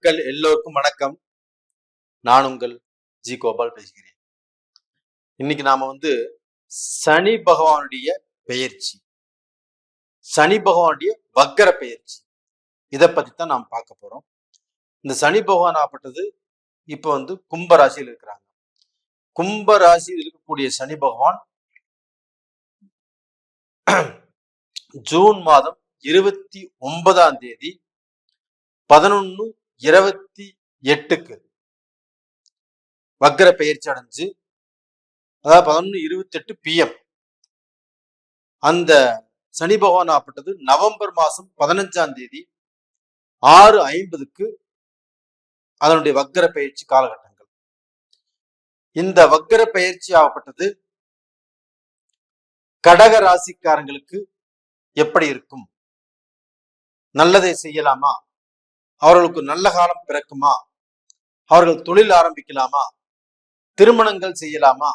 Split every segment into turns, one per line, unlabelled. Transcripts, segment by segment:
மக்கள் எல்லோருக்கும் வணக்கம். நான் உங்கள் ஜி கோபால் பேசுகிறேன். இன்னைக்கு நாம சனி பகவானுடைய பெயர்ச்சி, சனி பகவானுடைய வக்கர பெயர்ச்சி, இதை பத்தி தான் நாம் பார்க்க போறோம். இந்த சனி பகவான் ஆப்பட்டது இப்ப கும்ப ராசியில் இருக்கிறாங்க. கும்ப ராசியில் இருக்கக்கூடிய சனி பகவான் ஜூன் மாதம் 29ஆம் தேதி 11:28 வக்கர பெயர்ச்சி அடைஞ்சு, அதாவது 11:28 PM அந்த சனி பகவான் ஆப்பட்டது நவம்பர் மாசம் 15ஆம் தேதி 6:50 அதனுடைய வக்கர பெயர்ச்சி காலகட்டங்கள். இந்த வக்கர பெயர்ச்சி ஆகப்பட்டது கடக ராசிக்காரங்களுக்கு எப்படி இருக்கும்? நல்லதை செய்யலாமா? அவர்களுக்கு நல்ல காலம் பிறக்குமா? அவர்கள் தொழில் ஆரம்பிக்கலாமா? திருமணங்கள் செய்யலாமா?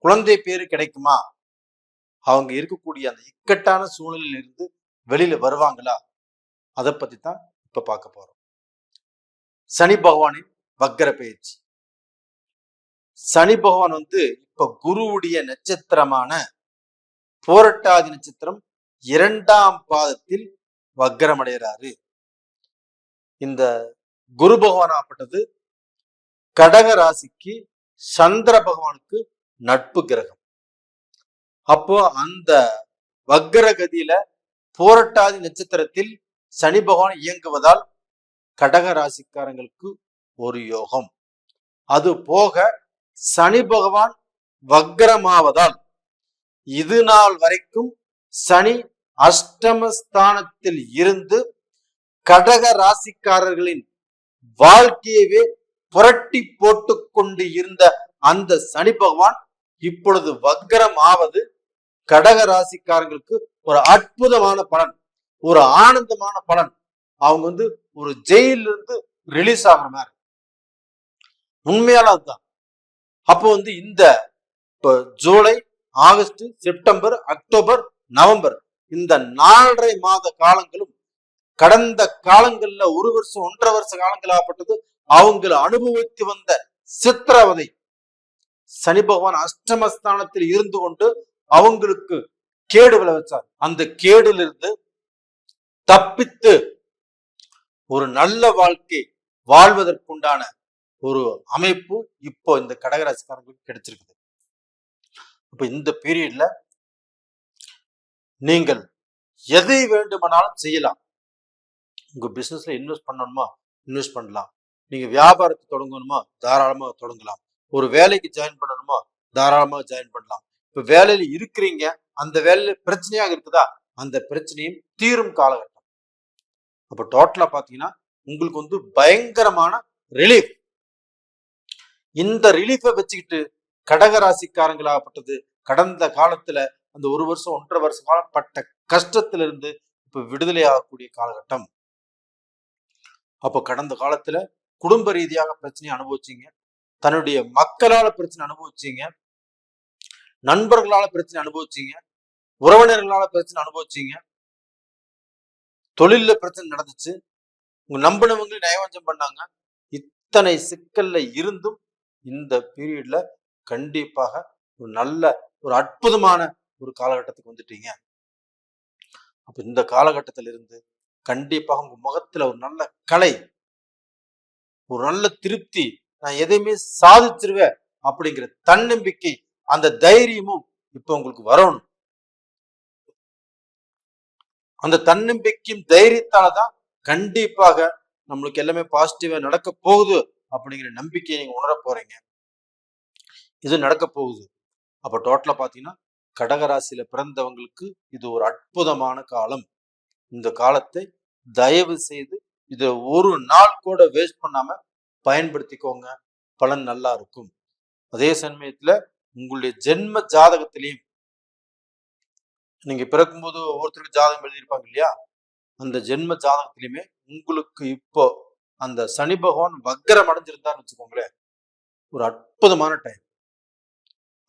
குழந்தை பேரு கிடைக்குமா? அவங்க இருக்கக்கூடிய அந்த இக்கட்டான சூழ்நிலையில இருந்து வெளியில வருவாங்களா? அதை பத்தி தான் இப்ப பார்க்க போறோம். சனி பகவானின் வக்கர பயிற்சி. சனி பகவான் இப்ப குருவுடைய நட்சத்திரமான போரட்டாதி நட்சத்திரம் 2ஆம் பாதத்தில் வக்கரம் அடைகிறாரு. இந்த குரு பகவான் ஆப்பட்டது கடக ராசிக்கு சந்திர பகவானுக்கு நட்பு கிரகம். அப்போ அந்த வக்கர கதியில போரட்டாதி நட்சத்திரத்தில் சனி பகவான் இயங்குவதால் கடக ராசிக்காரங்களுக்கு ஒரு யோகம். அது போக சனி பகவான் வக்கரமாவதால் இது நாள் வரைக்கும் சனி அஷ்டமஸ்தானத்தில் இருந்து கடக ராசிக்காரர்களின் வாழ்க்கையவே புரட்டி போட்டு கொண்டு இருந்த அந்த சனி பகவான் இப்பொழுது வக்கரம் ஆவது கடக ராசிக்காரங்களுக்கு ஒரு அற்புதமான பலன், ஒரு ஆனந்தமான பலன். அவங்க ஒரு ஜெயில இருந்து ரிலீஸ் ஆகிற மாதிரி உண்மையால அதுதான். அப்போ இந்த July, August, September, October, November இந்த 4.5 மாத காலங்களும் கடந்த காலங்கள்ல 1 வருஷம் 1.5 வருஷ காலங்களாகப்பட்டது அவங்கள அனுபவித்து வந்த சித்திரவதை சனி பகவான் அஷ்டமஸ்தானத்தில் இருந்து கொண்டு அவங்களுக்கு கேடு விளைவிச்சார். அந்த கேடிலிருந்து தப்பித்து ஒரு நல்ல வாழ்க்கை வாழ்வதற்குண்டான ஒரு அமைப்பு இப்போ இந்த கடகராசிக்காரங்களுக்கு கிடைச்சிருக்குது. இப்ப இந்த பீரியட்ல நீங்கள் எதை வேண்டுமானாலும் செய்யலாம். உங்க பிசினஸ்ல இன்வெஸ்ட் பண்ணணுமா இன்வெஸ்ட் பண்ணலாம். நீங்க வியாபாரத்தை தொடங்கணுமா தாராளமா தொடங்கலாம். ஒரு வேலைக்கு ஜாயின் பண்ணணுமா தாராளமா ஜாயின் பண்ணலாம். இப்ப வேலையில இருக்கிறீங்க, அந்த வேலையில பிரச்சனையாக இருக்குதா, அந்த பிரச்சனையும் தீரும் காலகட்டம். அப்ப டோட்டலா பாத்தீங்கன்னா உங்களுக்கு பயங்கரமான ரிலீஃப். இந்த ரிலீஃபை வச்சுக்கிட்டு கடகராசிக்காரங்களாகப்பட்டது கடந்த காலத்துல அந்த 1 வருஷம் 1.5 வருஷ காலம் பட்ட கஷ்டத்திலிருந்து இப்ப விடுதலை ஆகக்கூடிய காலகட்டம். அப்போ கடந்த காலத்துல குடும்ப ரீதியாக பிரச்சனையை அனுபவிச்சீங்க, தன்னுடைய மக்களால பிரச்சனை அனுபவிச்சீங்க, நண்பர்களால பிரச்சனை அனுபவிச்சீங்க, உறவினர்களால பிரச்சனை அனுபவிச்சீங்க, தொழில பிரச்சனை நடந்துச்சு, உங்க நம்பினவங்களும் நயவஞ்சம் பண்ணாங்க. இத்தனை சிக்கல்ல இருந்தும் இந்த பீரியட்ல கண்டிப்பாக ஒரு நல்ல ஒரு அற்புதமான ஒரு காலகட்டத்துக்கு வந்துட்டீங்க. அப்ப இந்த காலகட்டத்தில இருந்து கண்டிப்பாக உங்க முகத்துல ஒரு நல்ல கலை, ஒரு நல்ல திருப்தி, நான் எதையுமே சாதிச்சிருவேன் அப்படிங்கிற தன்னம்பிக்கை, அந்த தைரியமும் இப்ப உங்களுக்கு வரணும். அந்த தன்னம்பிக்கையும் தைரியத்தாலதான் கண்டிப்பாக நம்மளுக்கு எல்லாமே பாசிட்டிவா நடக்க போகுது அப்படிங்கிற நம்பிக்கையை நீங்க உணர போறீங்க. இது நடக்க போகுது. அப்ப டோட்டலா பாத்தீங்கன்னா கடகராசியில பிறந்தவங்களுக்கு இது ஒரு அற்புதமான காலம். இந்த காலத்தை தயவு செய்து இதை ஒரு நாள் கூட வேஸ்ட் பண்ணாம பயன்படுத்திக்கோங்க. பலன் நல்லா இருக்கும். அதே சமயத்துல உங்களுடைய ஜென்ம ஜாதகத்திலையும் நீங்க பிறக்கும்போது ஒவ்வொருத்தருக்கும் ஜாதகம் எழுதியிருப்பாங்க இல்லையா, அந்த ஜென்ம ஜாதகத்திலையுமே உங்களுக்கு இப்போ அந்த சனி பகவான் வக்கரம் அடைஞ்சிருந்தான்னு வச்சுக்கோங்களேன், ஒரு அற்புதமான டைம்.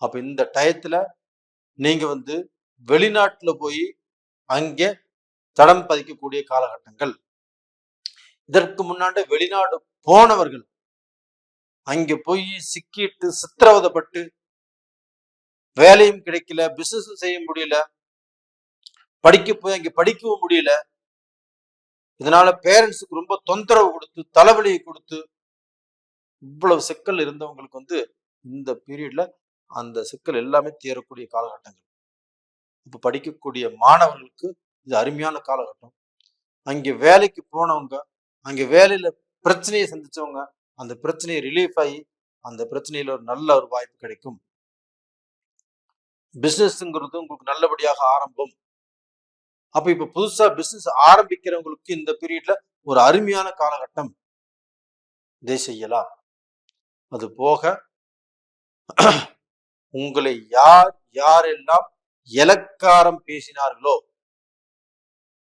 அப்ப இந்த டயத்துல நீங்க வெளிநாட்டுல போய் அங்கே தடம் பதிக்கக்கூடிய காலகட்டங்கள். இதற்கு முன்னாடி வெளிநாடு போனவர்கள் அங்க போய் சிக்கிட்டு சித்திரவதைப்பட்டு வேலையும் கிடைக்கல, பிசினஸ் செய்ய முடியல, படிக்க போய் அங்க படிக்கவும் முடியல. இதனால பேரண்ட்ஸுக்கு ரொம்ப தொந்தரவு கொடுத்து, தலைவலியை கொடுத்து, இவ்வளவு சிக்கல் இருந்தவங்களுக்கு இந்த பீரியட்ல அந்த சிக்கல் எல்லாமே தீரக்கூடிய காலகட்டங்கள். இப்ப படிக்கக்கூடிய மாணவர்களுக்கு இது அருமையான காலகட்டம். அங்கே வேலைக்கு போனவங்க, அங்க வேலையில பிரச்சனையை சந்திச்சவங்க, அந்த பிரச்சனையை ரிலீஃப் ஆகி அந்த பிரச்சனையில ஒரு நல்ல ஒரு வாய்ப்பு கிடைக்கும். பிசினஸ்ங்கிறது உங்களுக்கு நல்லபடியாக ஆரம்பம். அப்ப இப்ப புதுசா பிசினஸ் ஆரம்பிக்கிறவங்களுக்கு இந்த பீரியட்ல ஒரு அருமையான காலகட்டம். இதை செய்யலாம். அது போக உங்களை யாரெல்லாம் இலக்காரம் பேசினார்களோ,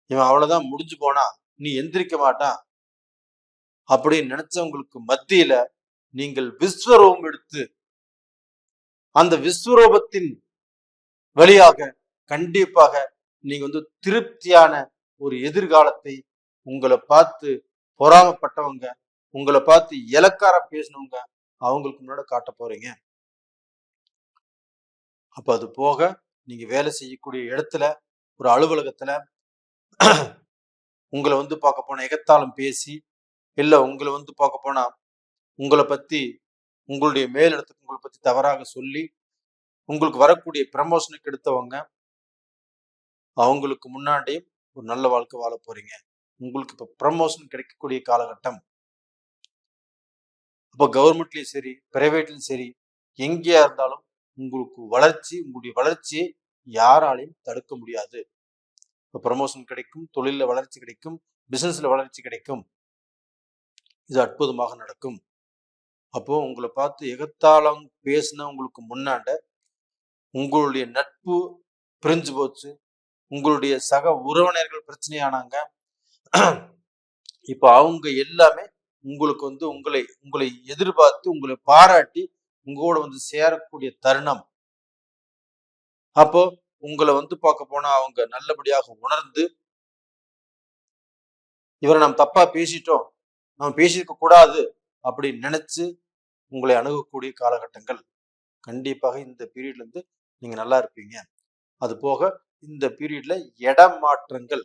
இவன் அவ்வளவுதான் முடிஞ்சு போனா, நீ எந்திரிக்க மாட்டான் அப்படின்னு நினைச்சவங்களுக்கு மத்தியில நீங்கள் விஸ்வரூபம் எடுத்து அந்த விஸ்வரூபத்தின் வழியாக கண்டிப்பாக நீங்க திருப்தியான ஒரு எதிர்காலத்தை உங்களை பார்த்து பொறாமப்பட்டவங்க, உங்களை பார்த்து இலக்காரம் பேசினவங்க அவங்களுக்கு முன்னாடி காட்ட போறீங்க. அப்ப அது போக நீங்க வேலை செய்யக்கூடிய இடத்துல, ஒரு அலுவலகத்துல உங்களை பார்க்க போனா எகத்தாளம் பேசி, இல்ல உங்களை பார்க்க போனா உங்களை பத்தி, உங்களுடைய மேலிடத்துக்கு உங்களை பத்தி தவறாக சொல்லி உங்களுக்கு வரக்கூடிய ப்ரமோஷனுக்கு எடுத்தவங்க அவங்களுக்கு முன்னாடி ஒரு நல்ல வாழ்க்கை வாழ போறீங்க. உங்களுக்கு இப்ப ப்ரமோஷன் கிடைக்கக்கூடிய காலகட்டம். அப்ப கவர்மெண்ட்லயும் சரி, பிரைவேட்லயும் சரி, எங்கேயா இருந்தாலும் உங்களுக்கு உங்களுடைய வளர்ச்சியை யாராலையும் தடுக்க முடியாது. இப்ப ப்ரமோஷன் கிடைக்கும், தொழில வளர்ச்சி கிடைக்கும், பிசினஸ்ல வளர்ச்சி கிடைக்கும். இது அற்புதமாக நடக்கும். அப்போ உங்களை பார்த்து எகத்தாளம் பேசின உங்களுக்கு முன்னாண்ட உங்களுடைய நட்பு பிரிஞ்சு போச்சு, உங்களுடைய சக உறவினர்கள் பிரச்சனையானாங்க. இப்ப அவங்க எல்லாமே உங்களுக்கு உங்களை எதிர்பார்த்து, உங்களை பாராட்டி உங்களோட சேரக்கூடிய தருணம். அப்போ உங்களை பார்க்க போனா அவங்க நல்லபடியாக உணர்ந்து, இவரை நம்ம தப்பா பேசிட்டோம், நம்ம பேசியிருக்க கூடாது அப்படின்னு நினைச்சு உங்களை அணுகக்கூடிய காலகட்டங்கள். கண்டிப்பாக இந்த பீரியட்ல இருந்து நீங்க நல்லா இருப்பீங்க. அது போக இந்த பீரியட்ல இடம் மாற்றங்கள்.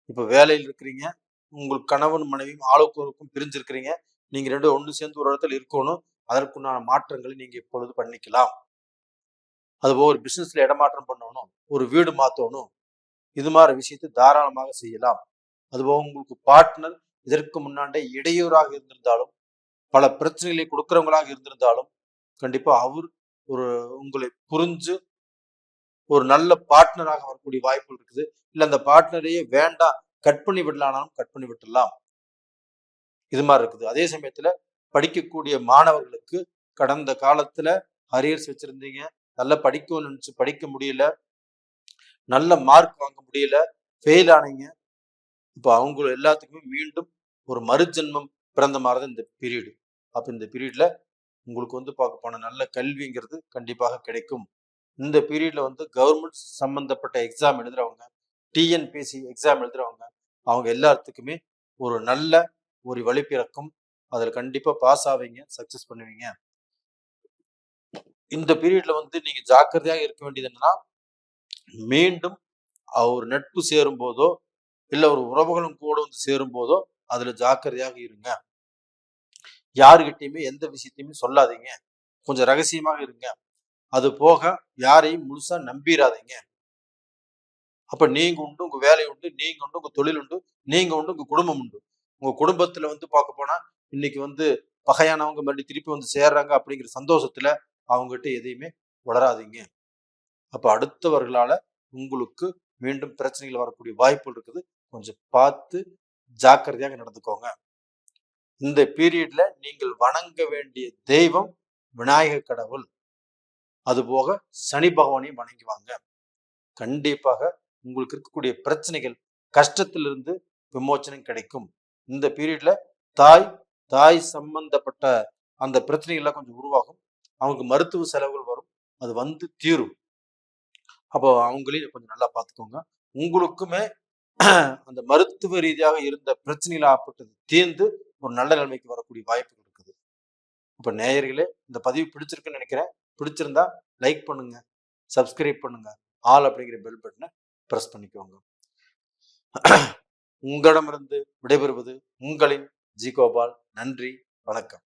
இப்ப வேலையில் இருக்கிறீங்க, உங்களுக்கு கணவன் மனைவியும் ஆளுக்கும் பிரிஞ்சிருக்கிறீங்க, நீங்க ரெண்டும் ஒன்று சேர்ந்து ஒரு இடத்துல இருக்கணும். அதற்குண்டான மாற்றங்களை நீங்க இப்பொழுது பண்ணிக்கலாம். அதுபோக ஒரு பிசினஸ்ல இடமாற்றம் பண்ணணும், ஒரு வீடு மாற்றணும், இது மாதிரி விஷயத்தை தாராளமாக செய்யலாம். அதுபோக உங்களுக்கு பார்ட்னர் இதற்கு முன்னாண்டே இடையூறாக இருந்திருந்தாலும், பல பிரச்சனைகளை கொடுக்கிறவங்களாக இருந்திருந்தாலும், கண்டிப்பா அவர் உங்களை புரிஞ்சு ஒரு நல்ல பார்ட்னராக வரக்கூடிய வாய்ப்புகள் இருக்குது. இல்ல அந்த பார்ட்னரையே வேண்டாம், கட் பண்ணி விடலானாலும் கட் பண்ணி விட்டுடலாம். இது மாதிரி இருக்குது. அதே சமயத்துல படிக்கக்கூடிய மாணவர்களுக்கு கடந்த காலத்துல அரியர்ஸ் வச்சிருந்தீங்க, நல்லா படிக்கணும்னு நினைச்சு படிக்க முடியல, நல்ல மார்க் வாங்க முடியல, ஃபெயில் ஆனீங்க. இப்போ அவங்க எல்லாத்துக்குமே மீண்டும் ஒரு மறுஜென்மம் பிறந்த மாதிரிதான் இந்த பீரியடு. அப்ப இந்த பீரியட்ல உங்களுக்கு பார்க்க போன நல்ல கல்விங்கிறது கண்டிப்பாக கிடைக்கும். இந்த பீரியட்ல கவர்மெண்ட் சம்பந்தப்பட்ட எக்ஸாம் எழுதுறவங்க, டிஎன்பிஎஸ்சி எக்ஸாம் எழுதுறவங்க, அவங்க எல்லாத்துக்குமே ஒரு நல்ல ஒரு வழிபிறக்கும். அதில் கண்டிப்பா பாஸ் ஆவீங்க, சக்சஸ் பண்ணுவீங்க. இந்த பீரியட்ல நீங்க ஜாக்கிரதையாக இருக்க வேண்டியது என்னன்னா, மீண்டும் ஒரு நட்பு சேரும் போதோ இல்ல ஒரு உறவுகளும் கூட சேரும் போதோ அதுல ஜாக்கிரதையாக இருங்க. யாருகிட்டையுமே எந்த விஷயத்தையுமே சொல்லாதீங்க, கொஞ்சம் ரகசியமாக இருங்க. அது போக யாரையும் முழுசா நம்பிடாதீங்க. அப்ப நீங்க உண்டு, உங்க வேலை உண்டு, நீங்க உண்டு, உங்க தொழில் உண்டு, நீங்க உண்டு, உங்க குடும்பம் உண்டு. உங்க குடும்பத்துல பார்க்க போனா இன்னைக்கு பகையானவங்க மறுபடியும் திருப்பி சேர்றாங்க அப்படிங்கிற சந்தோஷத்துல அவங்ககிட்ட எதையுமே வளராதீங்க. அப்ப அடுத்தவர்களால உங்களுக்கு மீண்டும் பிரச்சனைகள் வரக்கூடிய வாய்ப்புகள் இருக்குது. கொஞ்சம் பார்த்து ஜாக்கிரதையாக நடந்துக்கோங்க. இந்த பீரியட்ல நீங்கள் வணங்க வேண்டிய தெய்வம் விநாயகர் கடவுள். அதுபோக சனி பகவானையும் வணங்குவாங்க. கண்டிப்பாக உங்களுக்கு இருக்கக்கூடிய பிரச்சனைகள், கஷ்டத்திலிருந்து விமோச்சனம் கிடைக்கும். இந்த பீரியட்ல தாய் சம்பந்தப்பட்ட அந்த பிரச்சனைகள்லாம் கொஞ்சம் உருவாகும். அவங்களுக்கு மருத்துவ செலவுகள் வரும், அது தீரும். அப்போ அவங்களையும் கொஞ்சம் நல்லா பார்த்துக்கோங்க. உங்களுக்குமே அந்த மருத்துவ ரீதியாக இருந்த பிரச்சனைகள் ஆப்பட்டது தீர்ந்து ஒரு நல்ல நிலைமைக்கு வரக்கூடிய வாய்ப்புகள் இருக்குது. இப்ப நேயர்களே, இந்த பதிவு பிடிச்சிருக்குன்னு நினைக்கிறேன். பிடிச்சிருந்தா லைக் பண்ணுங்க, சப்ஸ்கிரைப் பண்ணுங்க, ஆல் அப்படிங்கிற பெல் பட்டனை பிரஸ் பண்ணிக்கோங்க. உங்களிடமிருந்து விடைபெறுவது உங்களின் ஜி கோபால். நன்றி, வணக்கம்.